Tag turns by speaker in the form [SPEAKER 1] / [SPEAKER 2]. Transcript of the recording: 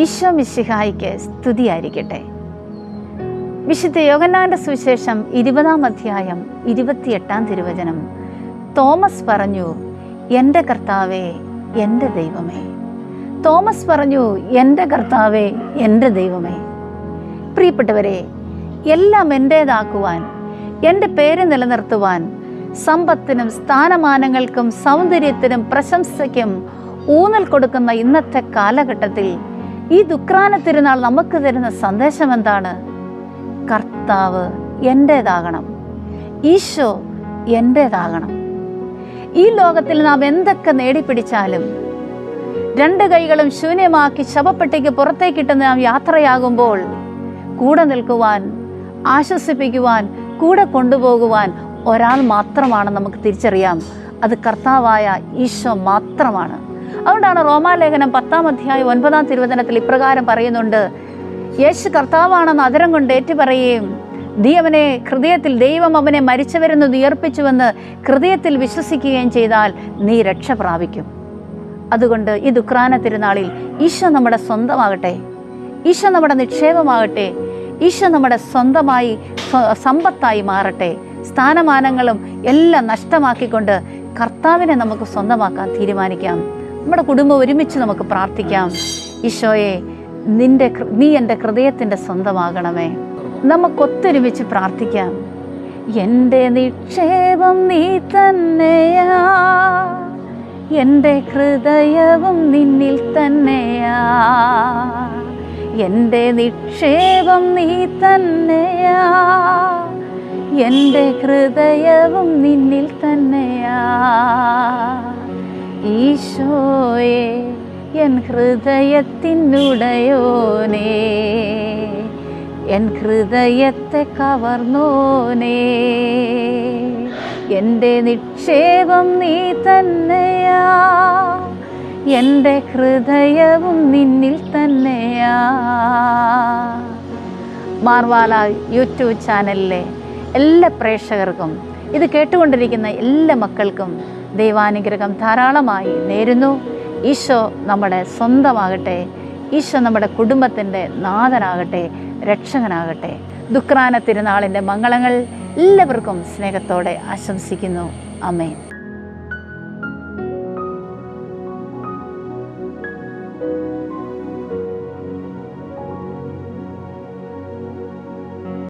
[SPEAKER 1] ഈശോ മിശിഹായിക്ക് സ്തുതിയായിരിക്കട്ടെ. വിശുദ്ധ യോഹന്നാന്റെ സുവിശേഷം 20-ാം അധ്യായം 28-ാം തിരുവചനം. തോമസ് പറഞ്ഞു, എൻ്റെ കർത്താവേ, എൻ്റെ ദൈവമേ. തോമസ് പറഞ്ഞു, എൻ്റെ കർത്താവേ, എൻ്റെ ദൈവമേ. പ്രിയപ്പെട്ടവരെ, എല്ലാം എൻ്റേതാക്കുവാൻ, എൻ്റെ പേര് നിലനിർത്തുവാൻ, സമ്പത്തിനും സ്ഥാനമാനങ്ങൾക്കും സൗന്ദര്യത്തിനും പ്രശംസയ്ക്കും ഊന്നൽ കൊടുക്കുന്ന ഇന്നത്തെ കാലഘട്ടത്തിൽ ഈ ദുഃഖാന തിരുനാൾ നമുക്ക് തരുന്ന സന്ദേശം എന്താണ്? കർത്താവ് എൻ്റേതാകണം, ഈശോ എൻ്റേതാകണം. ഈ ലോകത്തിൽ നാം എന്തൊക്കെ നേടിപ്പിടിച്ചാലും 2 കൈകളും ശൂന്യമാക്കി ശവപ്പെട്ടിക്ക് പുറത്തേക്കിട്ട് നാം യാത്രയാകുമ്പോൾ കൂടെ നിൽക്കുവാൻ, ആശ്വസിപ്പിക്കുവാൻ, കൂടെ കൊണ്ടുപോകുവാൻ ഒരാൾ മാത്രമാണ് നമുക്ക് തിരിച്ചറിയാം. അത് കർത്താവായ ഈശോ മാത്രമാണ്. അതുകൊണ്ടാണ് റോമാലേഖനം 10-ാം അധ്യായം 9-ാം തിരുവചനത്തിൽ ഇപ്രകാരം പറയുന്നുണ്ട്: യേശു കർത്താവാണെന്ന് അതരം കൊണ്ട് ഏറ്റുപറയുകയും അവനെ ഹൃദയത്തിൽ ദൈവം അവനെ മരിച്ചവരെന്ന് ഉയർപ്പിച്ചുവെന്ന് ഹൃദയത്തിൽ വിശ്വസിക്കുകയും ചെയ്താൽ നീ രക്ഷ പ്രാപിക്കും. അതുകൊണ്ട് ഈ ദുഃഖാന തിരുനാളിൽ ഈശോ നമ്മുടെ സ്വന്തമാകട്ടെ, ഈശോ നമ്മുടെ നിക്ഷേപമാകട്ടെ, ഈശോ നമ്മുടെ സ്വന്തമായി സമ്പത്തായി മാറട്ടെ. സ്ഥാനമാനങ്ങളും എല്ലാം നഷ്ടമാക്കിക്കൊണ്ട് കർത്താവിനെ നമുക്ക് സ്വന്തമാക്കാൻ തീരുമാനിക്കാം. നമ്മുടെ കുടുംബം ഒരുമിച്ച് നമുക്ക് പ്രാർത്ഥിക്കാം. ഈശോയെ, നീ എൻ്റെ ഹൃദയത്തിൻ്റെ സ്വന്തമാകണമേ. നമുക്കൊത്തൊരുമിച്ച് പ്രാർത്ഥിക്കാം. എൻ്റെ നിക്ഷേപം നീ തന്നെയാ, എൻ്റെ ഹൃദയവും നിന്നിൽ തന്നെയാ. എൻ്റെ നിക്ഷേപം നീ തന്നെയാ, എൻ്റെ ഹൃദയവും നിന്നിൽ തന്നെയാ. ഈശോയെ, എൻ ഹൃദയത്തിനുടയോനേ, എൻ ഹൃദയത്തെ കവർന്നോനേ. എൻ്റെ നിക്ഷേപം നീ തന്നെയാ, എൻ്റെ ഹൃദയവും നിന്നിൽ തന്നെയാ. മാർവാല യൂട്യൂബ് ചാനലിലെ എല്ലാ പ്രേക്ഷകർക്കും, ഇത് കേട്ടുകൊണ്ടിരിക്കുന്ന എല്ലാ മക്കൾക്കും ദൈവാനുഗ്രഹം ധാരാളമായി നേരുന്നു. ഈശോ നമ്മുടെ സ്വന്തമാകട്ടെ. ഈശോ നമ്മുടെ കുടുംബത്തിൻ്റെ നാഥനാകട്ടെ, രക്ഷകനാകട്ടെ. ദുഃഖാന തിരുനാളിൻ്റെ മംഗളങ്ങൾ എല്ലാവർക്കും സ്നേഹത്തോടെ ആശംസിക്കുന്നു. ആമേൻ.